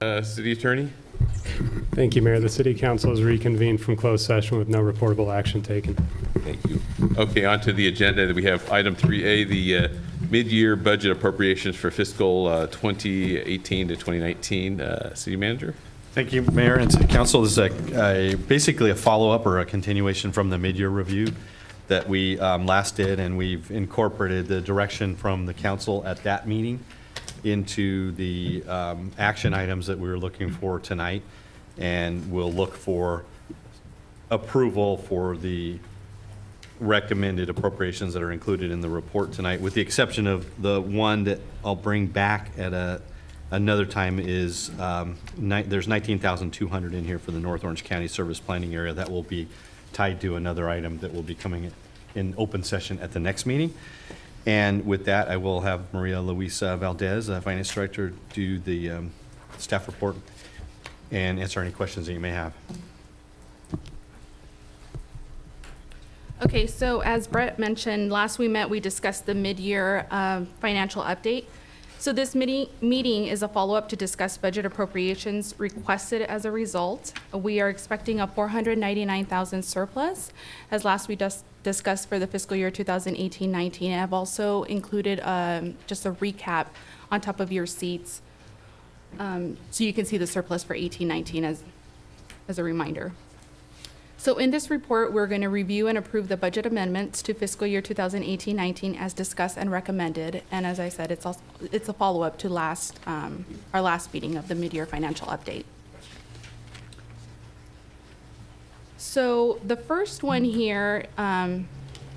City Attorney? Thank you, Mayor. The City Council has reconvened from closed session with no reportable action taken. Thank you. Okay, on to the agenda. We have item 3A, the mid-year budget appropriations for fiscal 2018 to 2019. City Manager? Thank you, Mayor and City Council. This is basically a follow-up or a continuation from the mid-year review that we last did, and we've incorporated the direction from the council at that meeting into the action items that we were looking for tonight, and we'll look for approval for the recommended appropriations that are included in the report tonight, with the exception of the one that I'll bring back at another time is there's $19,200 in here for the North Orange County Service Planning Area. That will be tied to another item that will be coming in open session at the next meeting. And with that, I will have Maria Luisa Valdez, Finance Director, do the staff report and answer any questions that you may have. Okay, so as Brett mentioned, last we met, we discussed the mid-year financial update. So this meeting is a follow-up to discuss budget appropriations requested as a result. We are expecting a $499,000 surplus, as last we discussed for the fiscal year 2018-19. I've also included just a recap on top of your seats, so you can see the surplus for 18-19 as a reminder. So in this report, we're going to review and approve the budget amendments to fiscal year 2018-19 as discussed and recommended. And as I said, it's a follow-up to our last meeting of the mid-year financial update. So the first one here,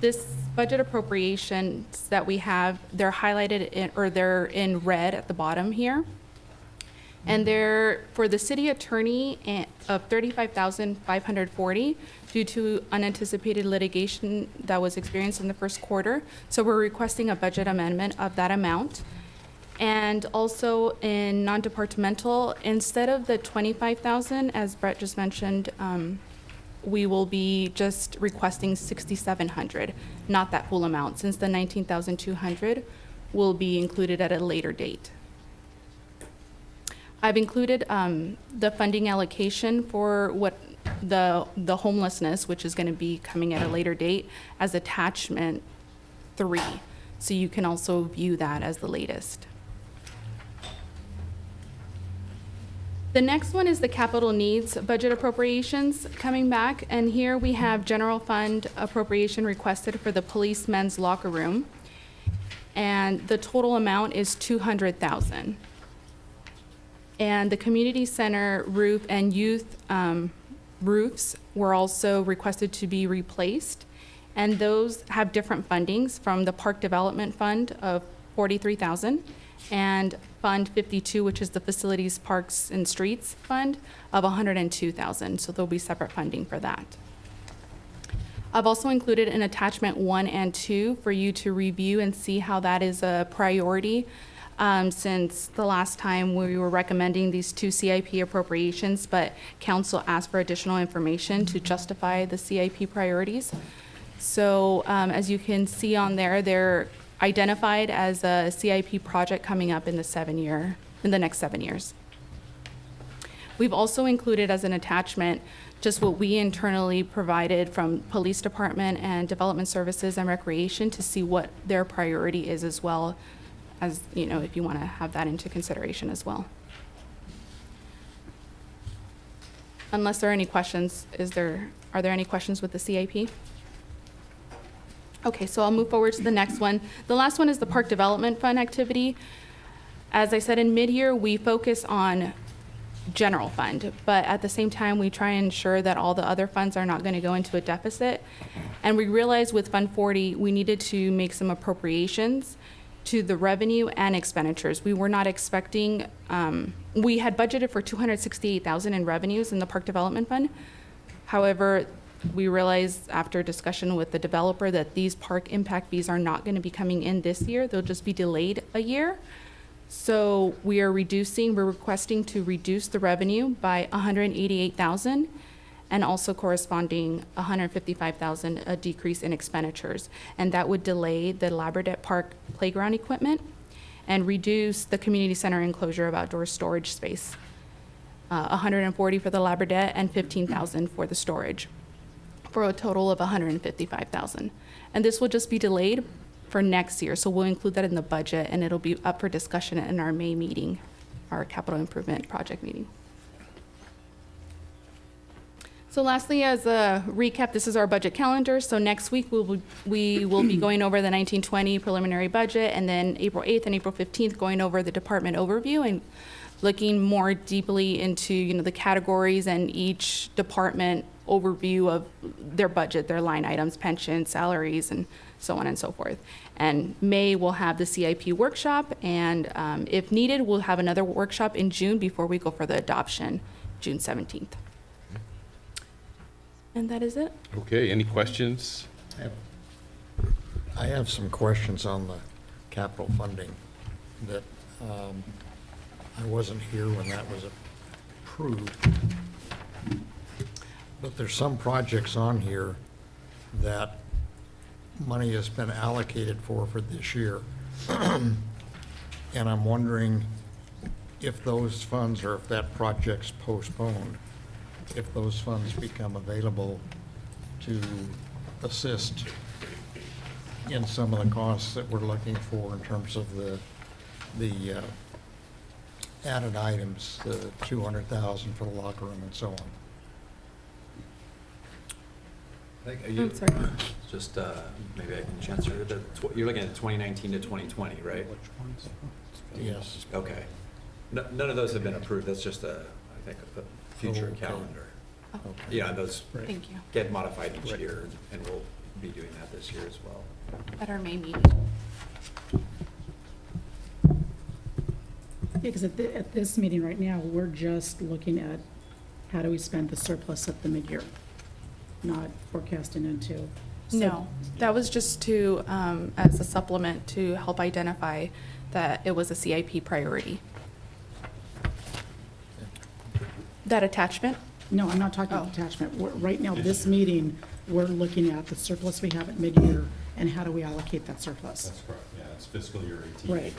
this budget appropriations that we have, they're highlighted they're in red at the bottom here. And they're for the city attorney of $35,540 due to unanticipated litigation that was experienced in the first quarter. So we're requesting a budget amendment of that amount. And also in non-departmental, instead of the $25,000, as Brett just mentioned, we will be just requesting $6,700, not that full amount, since the $19,200 will be included at a later date. I've included the funding allocation for what the homelessness, which is going to be coming at a later date, as attachment 3. So you can also view that as the latest. The next one is the capital needs budget appropriations coming back. And here we have general fund appropriation requested for the policemen's locker room. And the total amount is $200,000. And the community center roof and youth roofs were also requested to be replaced. And those have different fundings from the Park Development Fund of $43,000 and Fund 52, which is the Facilities, Parks, and Streets Fund of $102,000. So there'll be separate funding for that. I've also included an attachment 1 and 2 for you to review and see how that is a priority. Since the last time we were recommending these 2 CIP appropriations, but council asked for additional information to justify the CIP priorities. So as you can see on there, they're identified as a CIP project coming up in the next 7 years. We've also included as an attachment just what we internally provided from Police Department and Development Services and Recreation to see what their priority is, as well as, you know, if you want to have that into consideration as well. Unless there are any questions, are there any questions with the CIP? Okay, so I'll move forward to the next one. The last one is the Park Development Fund activity. As I said, in mid-year, we focus on general fund, but at the same time, we try and ensure that all the other funds are not going to go into a deficit. And we realized with Fund 40, we needed to make some appropriations to the revenue and expenditures. We were not expecting, we had budgeted for $268,000 in revenues in the Park Development Fund. However, we realized after discussion with the developer that these park impact fees are not going to be coming in this year. They'll just be delayed a year. So we're requesting to reduce the revenue by $188,000 and also corresponding $155,000 a decrease in expenditures. And that would delay the Labradette Park playground equipment and reduce the community center enclosure of outdoor storage space. 140 for the Labradette, and 15,000 for the storage, for a total of 155,000. And this will just be delayed for next year, so we'll include that in the budget, and it'll be up for discussion in our May meeting, our capital improvement project meeting. So lastly, as a recap, this is our budget calendar. So next week, we will be going over the 1920 preliminary budget, and then April 8th and April 15th, going over the department overview and looking more deeply into, the categories and each department overview of their budget, their line items, pensions, salaries, and so on and so forth. And May, we'll have the CIP workshop, and if needed, we'll have another workshop in June before we go for the adoption, June 17th. And that is it. Okay, any questions? I have some questions on the capital funding that I wasn't here when that was approved. But there's some projects on here that money has been allocated for this year. And I'm wondering if those funds, or if that project's postponed, if those funds become available to assist in some of the costs that we're looking for in terms of the added items, the 200,000 for the locker room and so on. I'm sorry. Just, maybe I can answer, you're looking at 2019 to 2020, right? Yes. Okay. None of those have been approved, that's just I think, a future Okay. calendar. Okay. Yeah, those Thank you. get modified each Right. year, and we'll be doing that this year as well. At our May meeting. Because at this meeting right now, we're just looking at how do we spend the surplus at the mid-year, not forecasting into. No, that was just to, as a supplement to help identify that it was a CIP priority. That attachment? No, I'm not talking Oh. attachment. Right now, this meeting, we're looking at the surplus we have at mid-year and how do we allocate that surplus. correct, yeah, it's fiscal year 18. Right.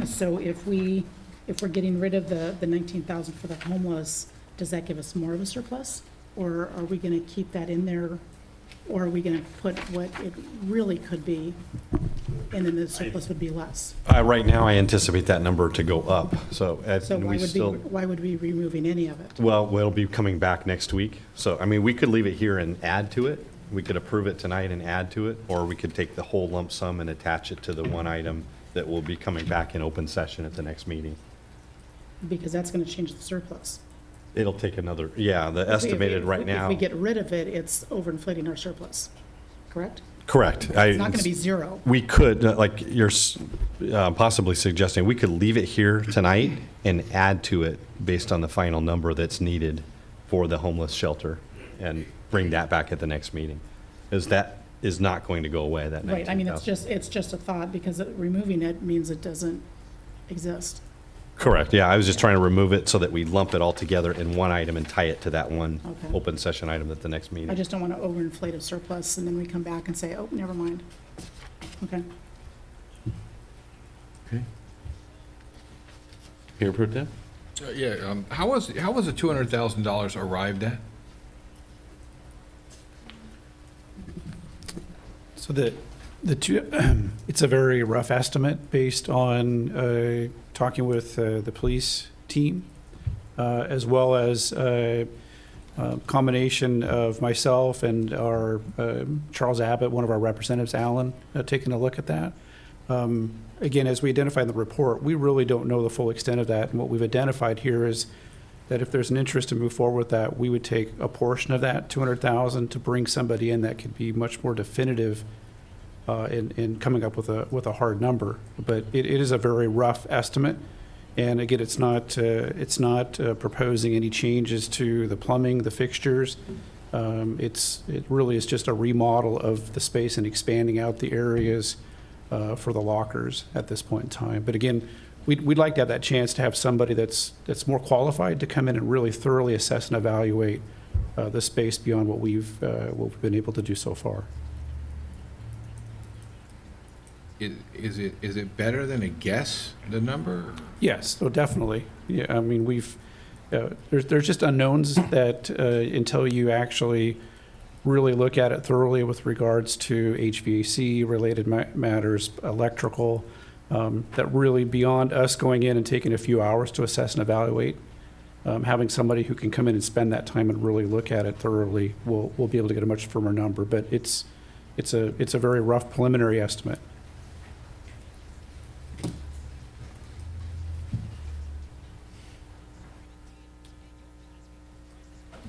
So if we're getting rid of the 19,000 for the homeless, does that give us more of a surplus? Or are we gonna keep that in there? Or are we gonna put what it really could be, and then the surplus would be less? Right now, I anticipate that number to go up, so, So and we still, why would we be removing any of it? well, it'll be coming back next week. So, I mean, we could leave it here and add to it. We could approve it tonight and add to it, or we could take the whole lump sum and attach it to the one item that will be coming back in open session at the next meeting. Because that's gonna change the surplus. It'll take another, yeah, the estimated right now. If we get rid of it, it's overinflating our surplus, correct? Correct. It's not gonna be zero. We could, like you're possibly suggesting, we could leave it here tonight and add to it based on the final number that's needed for the homeless shelter and bring that back at the next meeting. Because that is not going to go away, that 19,000. Right, I mean, it's just a thought, because removing it means it doesn't exist. Correct, yeah, I was just trying to remove it so that we lump it all together in one item and tie it to that one Okay. open session item at the next meeting. I just don't wanna overinflate a surplus, and then we come back and say, oh, never mind. Okay. Okay. Mayor Pro Tem? How was the $200,000 arrived at? So the two, it's a very rough estimate based on talking with the police team, as well as a combination of myself and our Charles Abbott, one of our representatives, Alan, taking a look at that. Again, as we identified in the report, we really don't know the full extent of that. And what we've identified here is that if there's an interest to move forward with that, we would take a portion of that, 200,000, to bring somebody in that could be much more definitive in coming up with a hard number. But it is a very rough estimate. And again, it's not proposing any changes to the plumbing, the fixtures. It really is just a remodel of the space and expanding out the areas for the lockers at this point in time. But again, we'd like to have that chance to have somebody that's more qualified to come in and really thoroughly assess and evaluate the space beyond what we've been able to do so far. Is it better than a guess, the number? Yes, oh, definitely. Yeah, I mean, we've, there's just unknowns that until you actually really look at it thoroughly with regards to HVAC-related matters, electrical, that really beyond us going in and taking a few hours to assess and evaluate, having somebody who can come in and spend that time and really look at it thoroughly, we'll be able to get a much firmer number. But it's a very rough preliminary estimate.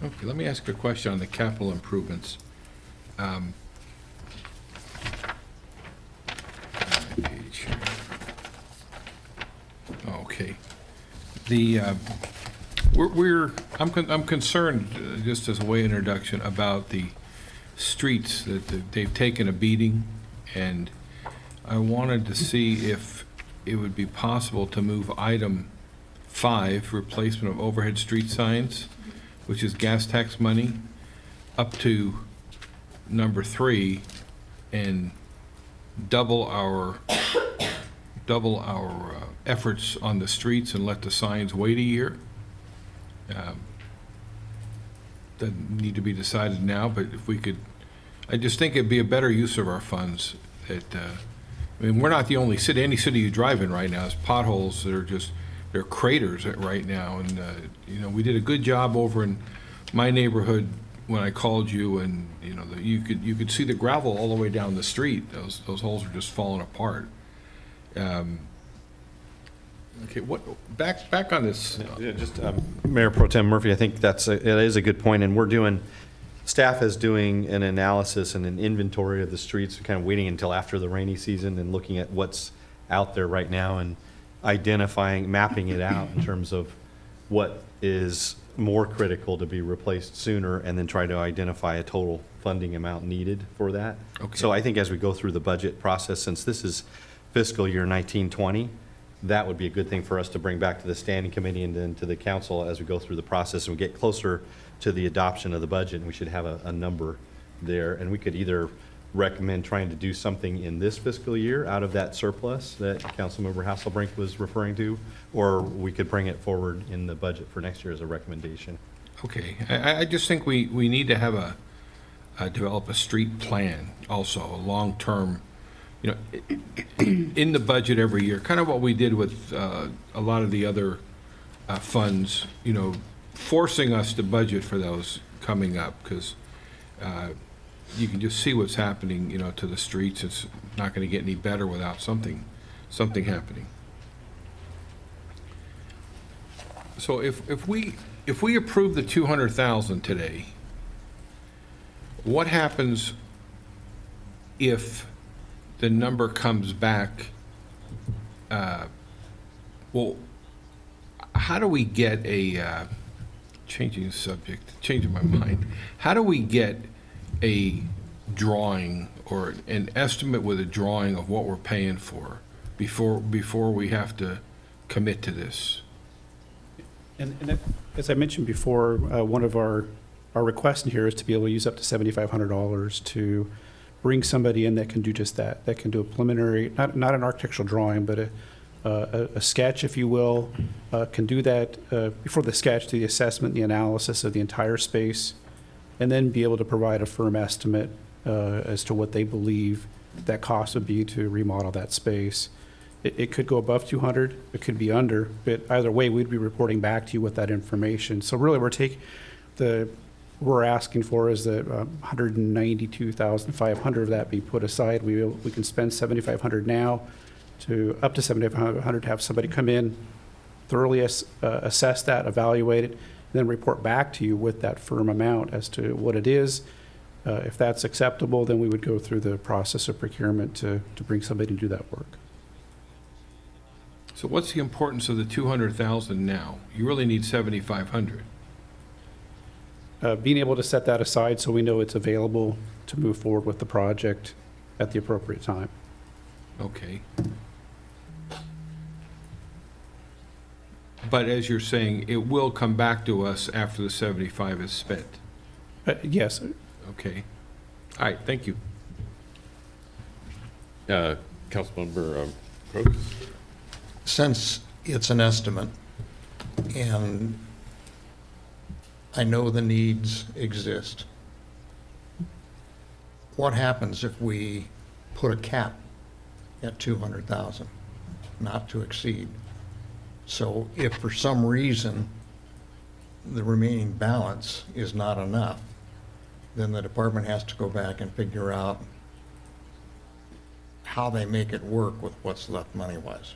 Okay, let me ask a question on the capital improvements. Page. Okay. I'm concerned, just as a way of introduction, about the streets that they've taken a beating, and I wanted to see if it would be possible to move item 5, replacement of overhead street signs, which is gas tax money, up to number 3, and double our efforts on the streets and let the signs wait a year. That need to be decided now, but if we could, I just think it'd be a better use of our funds. That I mean, we're not the only city. Any city you drive in right now has potholes that are just, they're craters right now. And you know, we did a good job over in my neighborhood when I called you, and you know, you could see the gravel all the way down the street. Those holes are just falling apart. Okay, back on this. Yeah, just Mayor Pro Tem Murphy, I think it is a good point, and staff is doing an analysis and an inventory of the streets, kind of waiting until after the rainy season and looking at what's out there right now and mapping it out in terms of what is more critical to be replaced sooner, and then try to identify a total funding amount needed for that. Okay. So I think as we go through the budget process, since this is fiscal year 1920, that would be a good thing for us to bring back to the standing committee and then to the council as we go through the process and we get closer to the adoption of the budget. And we should have a number there, and we could either recommend trying to do something in this fiscal year out of that surplus that Councilmember Hasselbrink was referring to, or we could bring it forward in the budget for next year as a recommendation. Okay, I just think we need to have develop a street plan also, a long-term, you know, in the budget every year, kind of what we did with a lot of the other funds, you know, forcing us to budget for those coming up, because you can just see what's happening, you know, to the streets. It's not going to get any better without something happening. So if we approve the 200,000 today, what happens if the number comes back? Well, how do we get changing the subject, changing my mind, how do we get a drawing or an estimate with a drawing of what we're paying for before we have to commit to this? And as I mentioned before, one of our requests in here is to be able to use up to $7,500 to bring somebody in that can do just that. That can do a preliminary, not an architectural drawing, but a sketch, if you will, can do that before the sketch, do the assessment, the analysis of the entire space, and then be able to provide a firm estimate as to what they believe that cost would be to remodel that space. It could go above 200, it could be under, but either way, we'd be reporting back to you with that information. So really, we're asking for is that 192,500 of that be put aside. We can spend 7,500 now to up to 7,500 to have somebody come in, thoroughly assess that, evaluate it, and then report back to you with that firm amount as to what it is. If that's acceptable, then we would go through the process of procurement to bring somebody to do that work. So what's the importance of the 200,000 now? You really need 7,500. Being able to set that aside so we know it's available to move forward with the project at the appropriate time. Okay. But as you're saying, it will come back to us after the 75 is spent. Yes. Okay. All right, thank you. Councilmember Crooks? Since it's an estimate, and I know the needs exist. What happens if we put a cap at 200,000, not to exceed? So if for some reason the remaining balance is not enough, then the department has to go back and figure out how they make it work with what's left money-wise.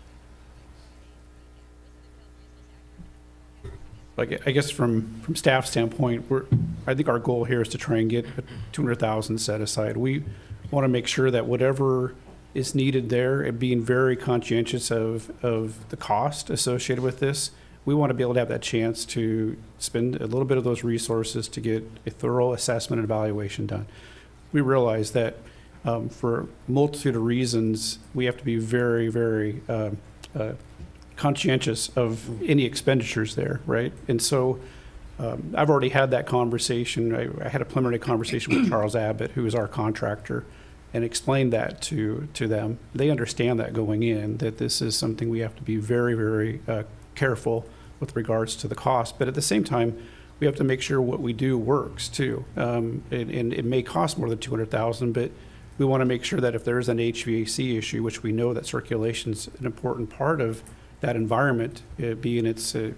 Like, I guess from staff standpoint, I think our goal here is to try and get 200,000 set aside. We want to make sure that whatever is needed there, and being very conscientious of the cost associated with this, we want to be able to have that chance to spend a little bit of those resources to get a thorough assessment and evaluation done. We realize that for a multitude of reasons, we have to be very, very conscientious of any expenditures there, right? And so I've already had that conversation. I had a preliminary conversation with Charles Abbott, who is our contractor, and explained that to them. They understand that going in, that this is something we have to be very, very careful with regards to the cost. But at the same time, we have to make sure what we do works too. And it may cost more than 200,000, but we want to make sure that if there's an HVAC issue, which we know that circulation's an important part of that environment, being it's a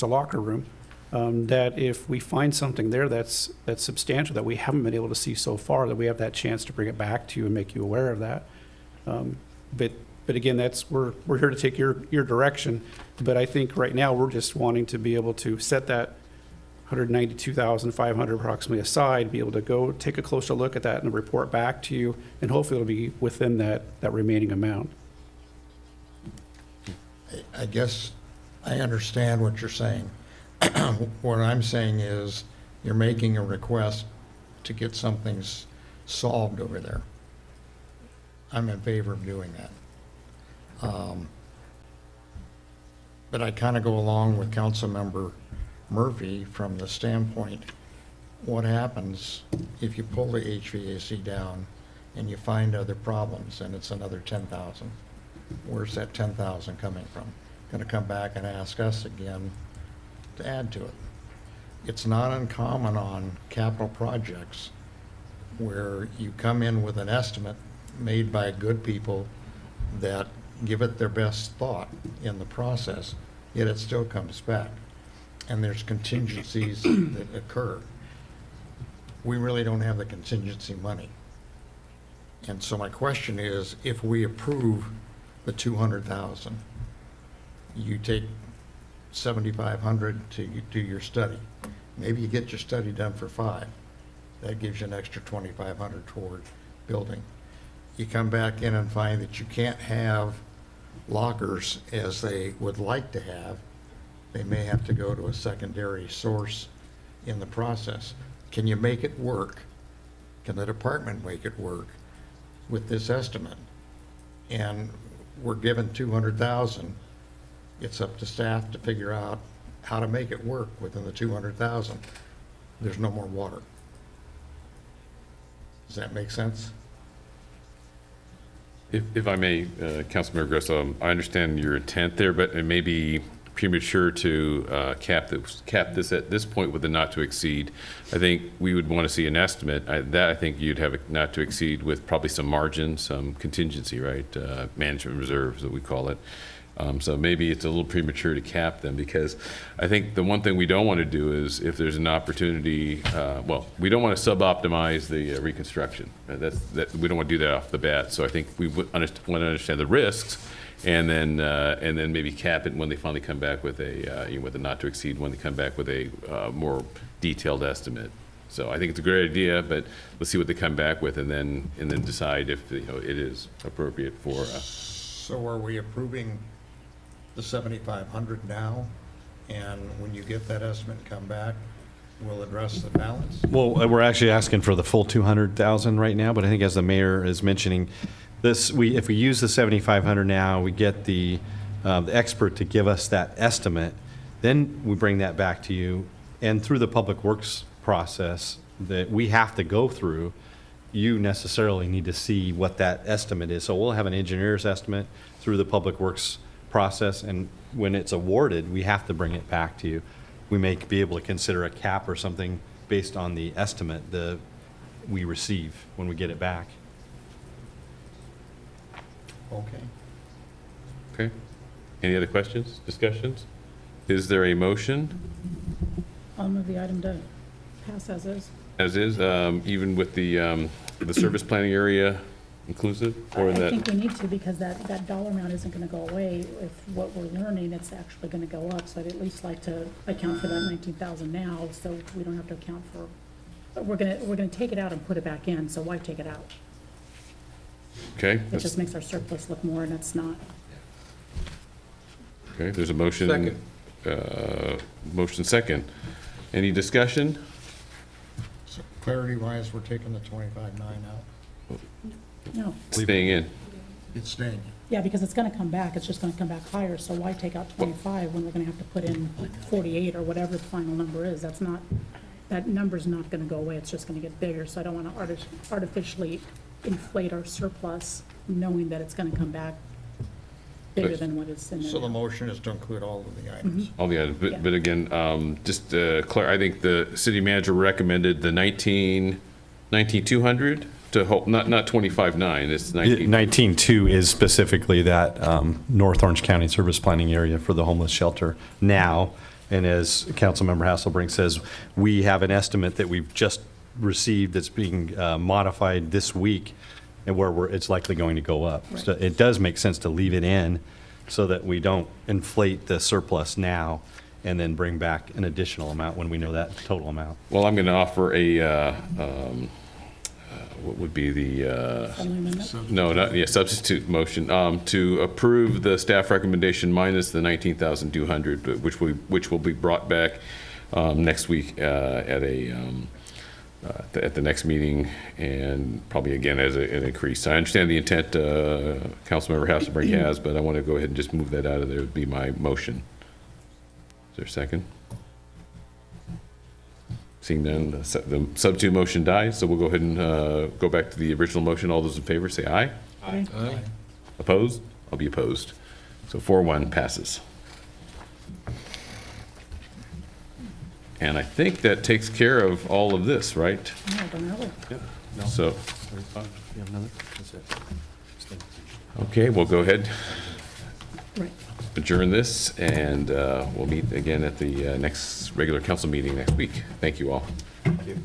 locker room, that if we find something there that's substantial that we haven't been able to see so far, that we have that chance to bring it back to you and make you aware of that. But again, we're here to take your direction. But I think right now we're just wanting to be able to set that 192,500 approximately aside, be able to go take a closer look at that and report back to you, and hopefully it'll be within that remaining amount. I guess I understand what you're saying. What I'm saying is you're making a request to get something solved over there. I'm in favor of doing that. But I kind of go along with Councilmember Murphy from the standpoint, what happens if you pull the HVAC down and you find other problems and it's another 10,000? Where's that 10,000 coming from? Going to come back and ask us again to add to it. It's not uncommon on capital projects where you come in with an estimate made by good people that give it their best thought in the process, yet it still comes back. And there's contingencies that occur. We really don't have the contingency money. And so my question is, if we approve the 200,000, you take 7,500 to do your study. Maybe you get your study done for 5. That gives you an extra 2,500 toward building. You come back in and find that you can't have lockers as they would like to have. They may have to go to a secondary source in the process. Can you make it work? Can the department make it work with this estimate? And we're given 200,000. It's up to staff to figure out how to make it work within the 200,000. There's no more water. Does that make sense? If I may, Councilmember Grosso, I understand your intent there, but it may be premature to cap this at this point with a not to exceed. I think we would want to see an estimate. I think you'd have a not to exceed with probably some margin, some contingency, right? Management reserves, that we call it. So maybe it's a little premature to cap them, because I think the one thing we don't want to do is, if there's an opportunity, we don't want to sub-optimize the reconstruction. We don't want to do that off the bat. So I think we want to understand the risks, and then maybe cap it when they finally come back with a not to exceed, when they come back with a more detailed estimate. So I think it's a great idea, but let's see what they come back with, and then decide if it is appropriate for. So are we approving the 7,500 now? And when you get that estimate and come back, we'll address the balance? Well, we're actually asking for the full 200,000 right now, but I think as the mayor is mentioning, if we use the 7,500 now, we get the expert to give us that estimate, then we bring that back to you, and through the public works process that we have to go through, you necessarily need to see what that estimate is. So we'll have an engineer's estimate through the public works process, and when it's awarded, we have to bring it back to you. we may be able to consider a cap or something based on the estimate we receive when we get it back. Okay. Okay. Any other questions, discussions? Is there a motion, I'll move the item to pass as is. as is, even with the service planning area inclusive? Or I that? think we need to, because that dollar amount isn't gonna go away. If what we're learning, it's actually gonna go up, so I'd at least like to account for that 19,000 now, so we don't have to account for, but we're gonna take it out and put it back in, so why take it out? Okay, It just makes our surplus look more, and it's not. okay, there's a motion. Second. Motion second. Any discussion? So clarity-wise, we're taking the 25.9 out. No, Staying in. It's staying. yeah, because it's gonna come back, it's just gonna come back higher, so why take out 25 when we're gonna have to put in 48 or whatever the final number is? That's not, that number's not gonna go away, it's just gonna get bigger, so I don't wanna artificially inflate our surplus, knowing that it's gonna come back bigger than what it's in there So the now. motion is to include all of the items. All the items, Yeah. but again, just clear, I think the city manager recommended the 19,200 to hold, not 25.9, it's 19. 19.2 is specifically that North Orange County Service Planning Area for the homeless shelter now. And as Councilmember Hasselbrink says, we have an estimate that we've just received that's being modified this week, and where it's likely going to go up. Right. So it does make sense to leave it in so that we don't inflate the surplus now and then bring back an additional amount when we know that total amount. Well, I'm going to offer a, what would be the, Friendly amendment? no, not, yeah, substitute motion, to approve the staff recommendation minus the 19,200, which will be brought back next week at the next meeting, and probably again as an increase. I understand the intent Councilmember Hasselbrink has, but I want to go ahead and just move that out of there. Would be my motion. Is there a second? Seeing none, the substitute motion dies, so we'll go ahead and go back to the original motion. All those in favor say aye. Aye. Opposed? I'll be opposed. So 4-1 passes. And I think that takes care of all of this, right? No, I don't know. So, okay, we'll go ahead, Right. adjourn this, and we'll meet again at the next regular council meeting next week. Thank you all. Thank you.